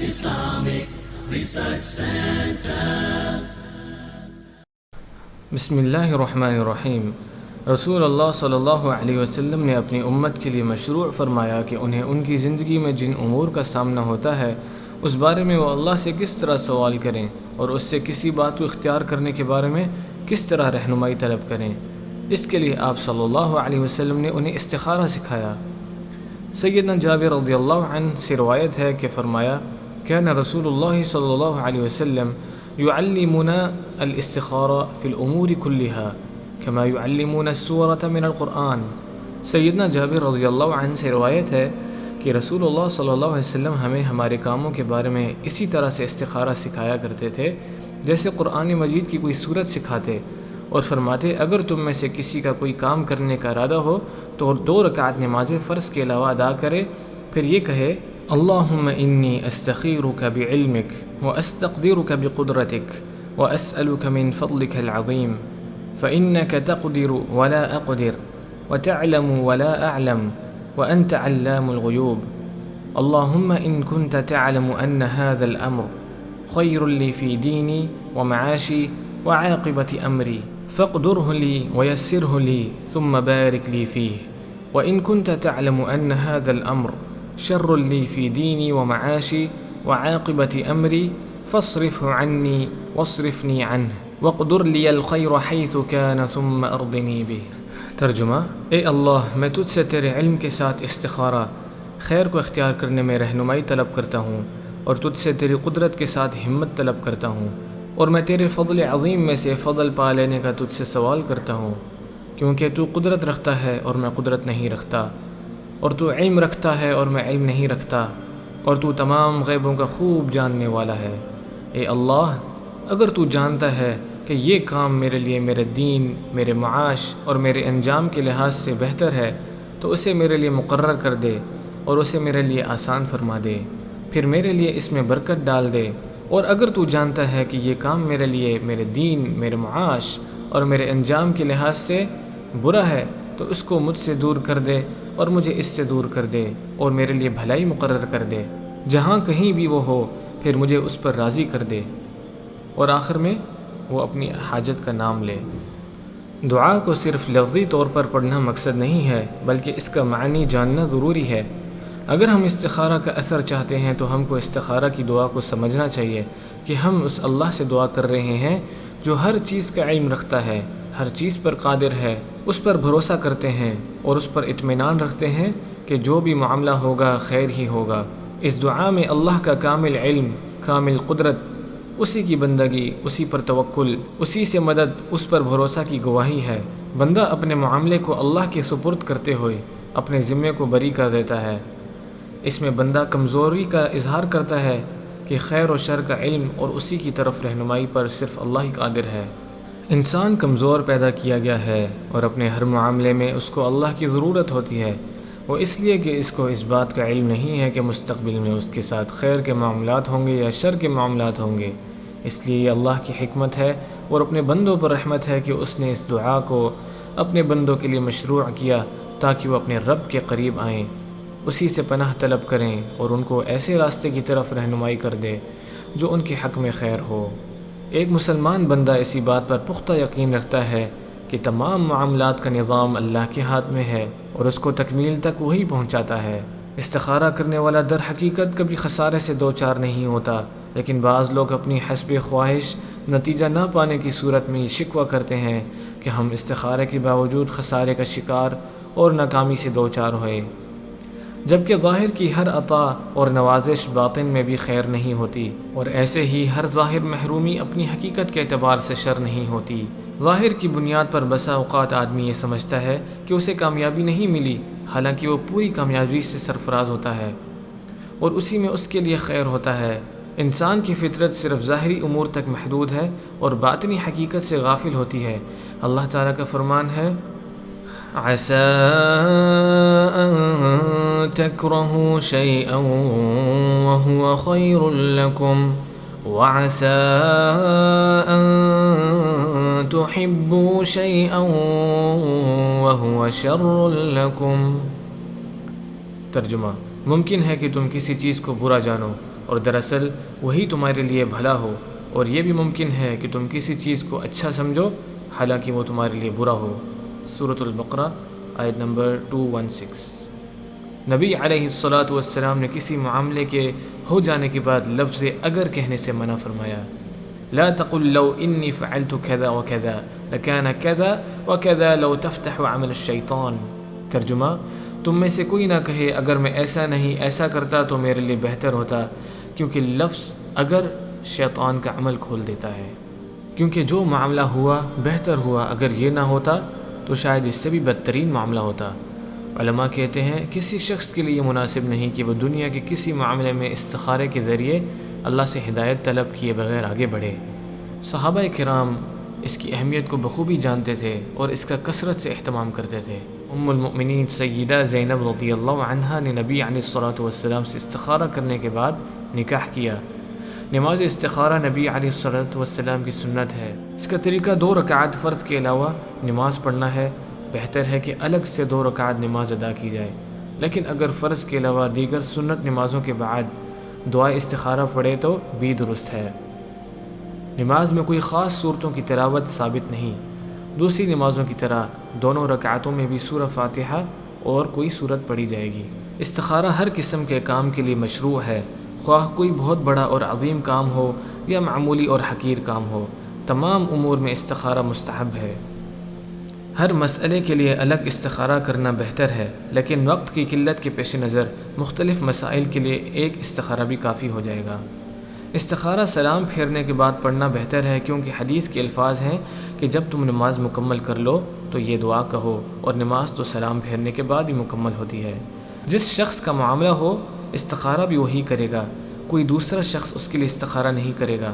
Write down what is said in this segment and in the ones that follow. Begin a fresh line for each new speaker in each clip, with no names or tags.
Islamic Research Center.
بسم اللہ الرحمن الرحیم۔ رسول اللہ صلی اللہ علیہ وسلم نے اپنی امت کے لیے مشروع فرمایا کہ انہیں ان کی زندگی میں جن امور کا سامنا ہوتا ہے اس بارے میں وہ اللہ سے کس طرح سوال کریں اور اس سے کسی بات کو اختیار کرنے کے بارے میں کس طرح رہنمائی طلب کریں۔ اس کے لیے آپ صلی اللہ علیہ وسلم نے انہیں استخارہ سکھایا۔ سیدنا جابر رضی اللہ عنہ سے روایت ہے کہ فرمایا كان رسول اللہ صلی اللہ علیہ وسلم يعلمنا الاستخارہ فی الامور كلها كما يعلمون السورة من القرآن۔ سیدنا جابر رضی اللہ عنہ سے روایت ہے کہ رسول اللہ صلی اللہ علیہ وسلم ہمیں ہمارے کاموں کے بارے میں اسی طرح سے استخارہ سکھایا کرتے تھے جیسے قرآن مجید کی کوئی صورت سکھاتے، اور فرماتے اگر تم میں سے کسی کا کوئی کام کرنے کا ارادہ ہو تو 2 رکعت نماز فرض کے علاوہ ادا کرے، پھر یہ کہے اللہم انی استخیرک بعلمک واستقدرک بقدرتک واسألک من فضلک العظیم فإنک تقدر ولا اقدر وتعلم ولا اعلم وانت علام الغیوب اللہم ان كنت تعلم ان هذا الامر خیر لی فی دینی ومعاشی وعاقبت امری فاقدره لي ويسره لي ثم بارك لي فيه وإن كنت تعلم أن هذا الأمر شر لي في ديني ومعاشي وعاقبة أمري فاصرفه عني واصرفني عنه واقدر لي الخير حيث كان ثم أرضني به۔ ترجمہ: اے اللہ، میں تجھ سے تیرے علم کے ساتھ استخارہ خیر کو اختیار کرنے میں رہنمائی طلب کرتا ہوں، اور تجھ سے تیری قدرت کے ساتھ ہمت طلب کرتا ہوں، اور میں تیرے فضل عظیم میں سے فضل پا لینے کا تجھ سے سوال کرتا ہوں، کیونکہ تو قدرت رکھتا ہے اور میں قدرت نہیں رکھتا، اور تو علم رکھتا ہے اور میں علم نہیں رکھتا، اور تو تمام غیبوں کا خوب جاننے والا ہے۔ اے اللہ، اگر تو جانتا ہے کہ یہ کام میرے لیے میرے دین، میرے معاش اور میرے انجام کے لحاظ سے بہتر ہے تو اسے میرے لیے مقرر کر دے اور اسے میرے لیے آسان فرما دے، پھر میرے لیے اس میں برکت ڈال دے، اور اگر تو جانتا ہے کہ یہ کام میرے لیے میرے دین، میرے معاش اور میرے انجام کے لحاظ سے برا ہے تو اس کو مجھ سے دور کر دے اور مجھے اس سے دور کر دے، اور میرے لیے بھلائی مقرر کر دے، جہاں کہیں بھی وہ ہو پھر مجھے اس پر راضی کر دے۔ اور آخر میں وہ اپنی حاجت کا نام لے۔ دعا کو صرف لفظی طور پر پڑھنا مقصد نہیں ہے، بلکہ اس کا معنی جاننا ضروری ہے۔ اگر ہم استخارہ کا اثر چاہتے ہیں تو ہم کو استخارہ کی دعا کو سمجھنا چاہیے کہ ہم اس اللہ سے دعا کر رہے ہیں جو ہر چیز کا علم رکھتا ہے، ہر چیز پر قادر ہے، اس پر بھروسہ کرتے ہیں اور اس پر اطمینان رکھتے ہیں کہ جو بھی معاملہ ہوگا خیر ہی ہوگا۔ اس دعا میں اللہ کا کامل علم، کامل قدرت، اسی کی بندگی، اسی پر توکل، اسی سے مدد، اس پر بھروسہ کی گواہی ہے۔ بندہ اپنے معاملے کو اللہ کے سپرد کرتے ہوئے اپنے ذمے کو بری کر دیتا ہے۔ اس میں بندہ کمزوری کا اظہار کرتا ہے کہ خیر و شر کا علم اور اسی کی طرف رہنمائی پر صرف اللہ ہی قادر ہے۔ انسان کمزور پیدا کیا گیا ہے اور اپنے ہر معاملے میں اس کو اللہ کی ضرورت ہوتی ہے، وہ اس لیے کہ اس کو اس بات کا علم نہیں ہے کہ مستقبل میں اس کے ساتھ خیر کے معاملات ہوں گے یا شر کے معاملات ہوں گے۔ اس لیے یہ اللہ کی حکمت ہے اور اپنے بندوں پر رحمت ہے کہ اس نے اس دعا کو اپنے بندوں کے لیے مشروع کیا تاکہ وہ اپنے رب کے قریب آئیں، اسی سے پناہ طلب کریں اور ان کو ایسے راستے کی طرف رہنمائی کر دے جو ان کے حق میں خیر ہو۔ ایک مسلمان بندہ اسی بات پر پختہ یقین رکھتا ہے کہ تمام معاملات کا نظام اللہ کے ہاتھ میں ہے اور اس کو تکمیل تک وہی پہنچاتا ہے۔ استخارہ کرنے والا در حقیقت کبھی خسارے سے دوچار نہیں ہوتا، لیکن بعض لوگ اپنی حسب خواہش نتیجہ نہ پانے کی صورت میں یہ شکوہ کرتے ہیں کہ ہم استخارے کے باوجود خسارے کا شکار اور ناکامی سے دوچار ہوئے، جبکہ ظاہر کی ہر عطا اور نوازش باطن میں بھی خیر نہیں ہوتی، اور ایسے ہی ہر ظاہر محرومی اپنی حقیقت کے اعتبار سے شر نہیں ہوتی۔ ظاہر کی بنیاد پر بسا اوقات آدمی یہ سمجھتا ہے کہ اسے کامیابی نہیں ملی، حالانکہ وہ پوری کامیابی سے سرفراز ہوتا ہے اور اسی میں اس کے لیے خیر ہوتا ہے۔ انسان کی فطرت صرف ظاہری امور تک محدود ہے اور باطنی حقیقت سے غافل ہوتی ہے۔ اللہ تعالیٰ کا فرمان ہے عَسَىٰ أَن تَكْرَهُوا شَيْئًا وَهُوَ خَيْرٌ لَكُمْ وَعَسَىٰ أَن تُحِبُّوا شَيْئًا وَهُوَ شَرٌّ لَكُمْ۔ ترجمہ: ممکن ہے کہ تم کسی چیز کو برا جانو اور دراصل وہی تمہارے لیے بھلا ہو، اور یہ بھی ممکن ہے کہ تم کسی چیز کو اچھا سمجھو حالانکہ وہ تمہارے لیے برا ہو۔ سورۃ البقرہ آیت نمبر 216۔ نبی علیہ الصلاۃ والسلام نے کسی معاملے کے ہو جانے کے بعد لفظ اگر کہنے سے منع فرمایا۔ لا تقل لو انی فعلت كذا وكذا لكان كذا وكذا لو تفتح عمل الشیطان۔ ترجمہ، تم میں سے کوئی نہ کہے اگر میں ایسا نہیں ایسا کرتا تو میرے لیے بہتر ہوتا، کیونکہ لفظ اگر شیطان کا عمل کھول دیتا ہے۔ کیونکہ جو معاملہ ہوا بہتر ہوا، اگر یہ نہ ہوتا تو شاید اس سے بھی بدترین معاملہ ہوتا۔ علماء کہتے ہیں کسی شخص کے لیے مناسب نہیں کہ وہ دنیا کے کسی معاملے میں استخارے کے ذریعے اللہ سے ہدایت طلب کیے بغیر آگے بڑھے۔ صحابہ کرام اس کی اہمیت کو بخوبی جانتے تھے اور اس کا کثرت سے اہتمام کرتے تھے۔ ام المؤمنین سیدہ زینب رضی اللہ عنہا نے نبی علیہ الصلاۃ والسلام سے استخارہ کرنے کے بعد نکاح کیا۔ نماز استخارہ نبی علیہ الصلاۃ والسلام کی سنت ہے۔ اس کا طریقہ 2 رکعات فرض کے علاوہ نماز پڑھنا ہے۔ بہتر ہے کہ الگ سے 2 رکعات نماز ادا کی جائے، لیکن اگر فرض کے علاوہ دیگر سنت نمازوں کے بعد دعائے استخارہ پڑھے تو بھی درست ہے۔ نماز میں کوئی خاص صورتوں کی تلاوت ثابت نہیں۔ دوسری نمازوں کی طرح دونوں رکعتوں میں بھی سورہ فاتحہ اور کوئی صورت پڑھی جائے گی۔ استخارہ ہر قسم کے کام کے لیے مشروع ہے، خواہ کوئی بہت بڑا اور عظیم کام ہو یا معمولی اور حقیر کام ہو، تمام امور میں استخارہ مستحب ہے۔ ہر مسئلے کے لیے الگ استخارہ کرنا بہتر ہے، لیکن وقت کی قلت کے پیش نظر مختلف مسائل کے لیے ایک استخارہ بھی کافی ہو جائے گا۔ استخارہ سلام پھیرنے کے بعد پڑھنا بہتر ہے، کیونکہ حدیث کے الفاظ ہیں کہ جب تم نماز مکمل کر لو تو یہ دعا کہو، اور نماز تو سلام پھیرنے کے بعد ہی مکمل ہوتی ہے۔ جس شخص کا معاملہ ہو استخارہ بھی وہی کرے گا، کوئی دوسرا شخص اس کے لیے استخارہ نہیں کرے گا۔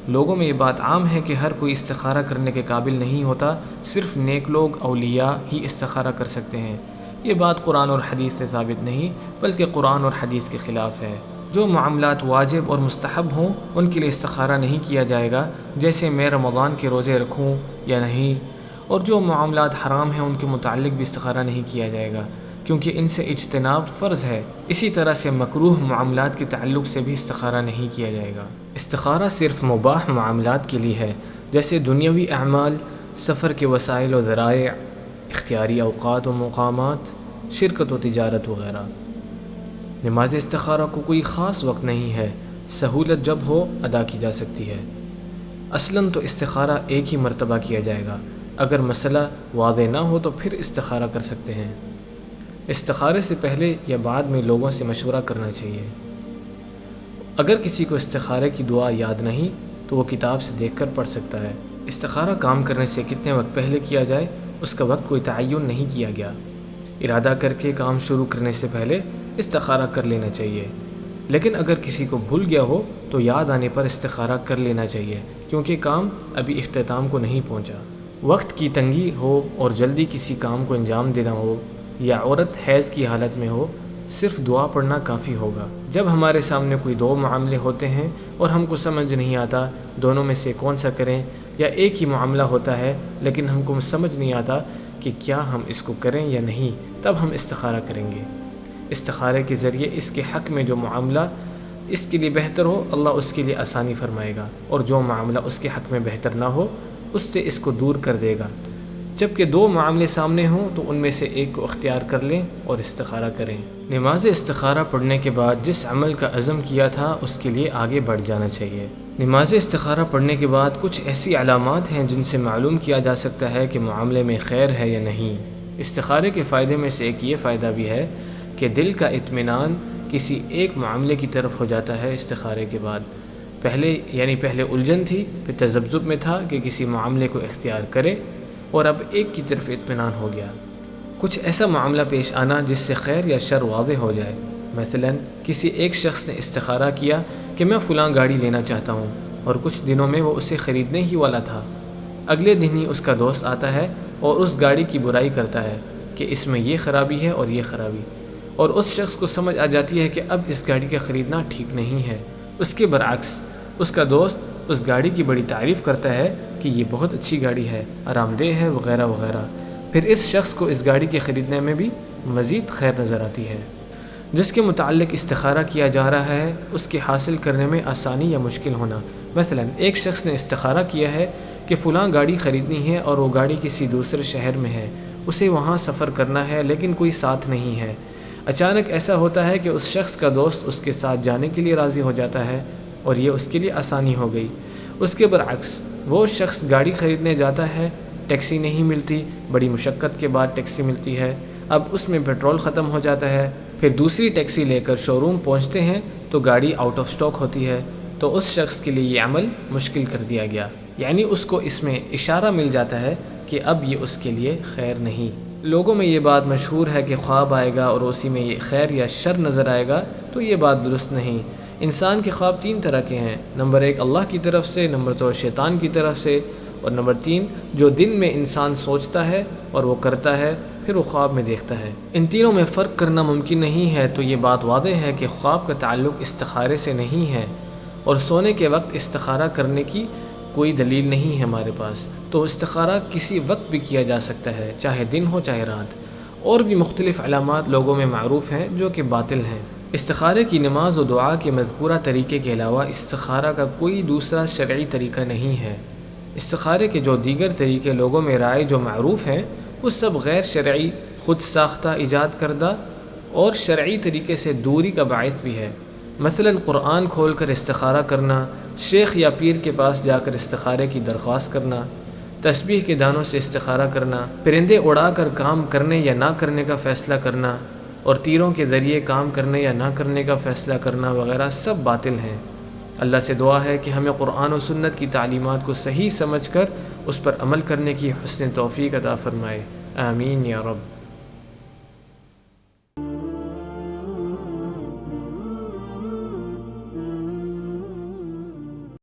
لوگوں میں یہ بات عام ہے کہ ہر کوئی استخارہ کرنے کے قابل نہیں ہوتا، صرف نیک لوگ اولیاء ہی استخارہ کر سکتے ہیں۔ یہ بات قرآن اور حدیث سے ثابت نہیں، بلکہ قرآن اور حدیث کے خلاف ہے۔ جو معاملات واجب اور مستحب ہوں ان کے لیے استخارہ نہیں کیا جائے گا، جیسے میں رمضان کے روزے رکھوں یا نہیں، اور جو معاملات حرام ہیں ان کے متعلق بھی استخارہ نہیں کیا جائے گا، کیونکہ ان سے اجتناب فرض ہے۔ اسی طرح سے مکروہ معاملات کے تعلق سے بھی استخارہ نہیں کیا جائے گا۔ استخارہ صرف مباح معاملات کے لیے ہے، جیسے دنیاوی اعمال، سفر کے وسائل و ذرائع، اختیاری اوقات و مقامات، شرکت و تجارت وغیرہ۔ نماز استخارہ کو کوئی خاص وقت نہیں ہے، سہولت جب ہو ادا کی جا سکتی ہے۔ اصلاً تو استخارہ ایک ہی مرتبہ کیا جائے گا، اگر مسئلہ واضح نہ ہو تو پھر استخارہ کر سکتے ہیں۔ استخارے سے پہلے یا بعد میں لوگوں سے مشورہ کرنا چاہیے۔ اگر کسی کو استخارے کی دعا یاد نہیں تو وہ کتاب سے دیکھ کر پڑھ سکتا ہے۔ استخارہ کام کرنے سے کتنے وقت پہلے کیا جائے اس کا وقت کوئی تعین نہیں کیا گیا۔ ارادہ کر کے کام شروع کرنے سے پہلے استخارہ کر لینا چاہیے، لیکن اگر کسی کو بھول گیا ہو تو یاد آنے پر استخارہ کر لینا چاہیے، کیونکہ کام ابھی اختتام کو نہیں پہنچا۔ وقت کی تنگی ہو اور جلدی کسی کام کو انجام دینا ہو، یا عورت حیض کی حالت میں ہو، صرف دعا پڑھنا کافی ہوگا۔ جب ہمارے سامنے کوئی 2 معاملے ہوتے ہیں اور ہم کو سمجھ نہیں آتا دونوں میں سے کون سا کریں، یا ایک ہی معاملہ ہوتا ہے لیکن ہم کو سمجھ نہیں آتا کہ کیا ہم اس کو کریں یا نہیں، تب ہم استخارہ کریں گے۔ استخارے کے ذریعے اس کے حق میں جو معاملہ اس کے لیے بہتر ہو اللہ اس کے لیے آسانی فرمائے گا، اور جو معاملہ اس کے حق میں بہتر نہ ہو اس سے اس کو دور کر دے گا۔ جبکہ 2 معاملے سامنے ہوں تو ان میں سے ایک کو اختیار کر لیں اور استخارہ کریں۔ نماز استخارہ پڑھنے کے بعد جس عمل کا عزم کیا تھا اس کے لیے آگے بڑھ جانا چاہیے۔ نماز استخارہ پڑھنے کے بعد کچھ ایسی علامات ہیں جن سے معلوم کیا جا سکتا ہے کہ معاملے میں خیر ہے یا نہیں۔ استخارے کے فائدے میں سے ایک یہ فائدہ بھی ہے کہ دل کا اطمینان کسی ایک معاملے کی طرف ہو جاتا ہے استخارے کے بعد۔ پہلے الجھن تھی، پھر تذبذب میں تھا کہ کسی معاملے کو اختیار کرے، اور اب ایک کی طرف اطمینان ہو گیا۔ کچھ ایسا معاملہ پیش آنا جس سے خیر یا شر واضح ہو جائے۔ مثلا کسی ایک شخص نے استخارہ کیا کہ میں فلاں گاڑی لینا چاہتا ہوں، اور کچھ دنوں میں وہ اسے خریدنے ہی والا تھا۔ اگلے دن ہی اس کا دوست آتا ہے اور اس گاڑی کی برائی کرتا ہے کہ اس میں یہ خرابی ہے اور یہ خرابی، اور اس شخص کو سمجھ آ جاتی ہے کہ اب اس گاڑی کا خریدنا ٹھیک نہیں ہے۔ اس کے برعکس اس کا دوست اس گاڑی کی بڑی تعریف کرتا ہے کہ یہ بہت اچھی گاڑی ہے، آرام دہ ہے، وغیرہ وغیرہ۔ پھر اس شخص کو اس گاڑی کے خریدنے میں بھی مزید خیر نظر آتی ہے۔ جس کے متعلق استخارہ کیا جا رہا ہے اس کے حاصل کرنے میں آسانی یا مشکل ہونا۔ مثلا ایک شخص نے استخارہ کیا ہے کہ فلاں گاڑی خریدنی ہے اور وہ گاڑی کسی دوسرے شہر میں ہے، اسے وہاں سفر کرنا ہے لیکن کوئی ساتھ نہیں ہے۔ اچانک ایسا ہوتا ہے کہ اس شخص کا دوست اس کے ساتھ جانے کے لیے راضی ہو جاتا ہے اور یہ اس کے لیے آسانی ہو گئی۔ اس کے برعکس وہ شخص گاڑی خریدنے جاتا ہے، ٹیکسی نہیں ملتی، بڑی مشقت کے بعد ٹیکسی ملتی ہے، اب اس میں پیٹرول ختم ہو جاتا ہے، پھر دوسری ٹیکسی لے کر شو روم پہنچتے ہیں تو گاڑی آؤٹ آف سٹاک ہوتی ہے، تو اس شخص کے لیے یہ عمل مشکل کر دیا گیا، یعنی اس کو اس میں اشارہ مل جاتا ہے کہ اب یہ اس کے لیے خیر نہیں۔ لوگوں میں یہ بات مشہور ہے کہ خواب آئے گا اور اسی میں یہ خیر یا شر نظر آئے گا، تو یہ بات درست نہیں۔ انسان کے خواب 3 طرح کے ہیں، نمبر 1 اللہ کی طرف سے، نمبر 2 شیطان کی طرف سے، اور نمبر 3 جو دن میں انسان سوچتا ہے اور وہ کرتا ہے پھر وہ خواب میں دیکھتا ہے۔ ان تینوں میں فرق کرنا ممکن نہیں ہے، تو یہ بات واضح ہے کہ خواب کا تعلق استخارے سے نہیں ہے، اور سونے کے وقت استخارہ کرنے کی کوئی دلیل نہیں ہے ہمارے پاس، تو استخارہ کسی وقت بھی کیا جا سکتا ہے، چاہے دن ہو چاہے رات۔ اور بھی مختلف علامات لوگوں میں معروف ہیں جو کہ باطل ہیں۔ استخارے کی نماز و دعا کے مذکورہ طریقے کے علاوہ استخارہ کا کوئی دوسرا شرعی طریقہ نہیں ہے۔ استخارے کے جو دیگر طریقے لوگوں میں رائج و معروف ہیں وہ سب غیر شرعی، خود ساختہ، ایجاد کردہ اور شرعی طریقے سے دوری کا باعث بھی ہے۔ مثلا قرآن کھول کر استخارہ کرنا، شیخ یا پیر کے پاس جا کر استخارے کی درخواست کرنا، تسبیح کے دانوں سے استخارہ کرنا، پرندے اڑا کر کام کرنے یا نہ کرنے کا فیصلہ کرنا، اور تیروں کے ذریعے کام کرنے یا نہ کرنے کا فیصلہ کرنا وغیرہ سب باطل ہیں۔ اللہ سے دعا ہے کہ ہمیں قرآن و سنت کی تعلیمات کو صحیح سمجھ کر اس پر عمل کرنے کی حسن توفیق عطا فرمائے، آمین یا رب۔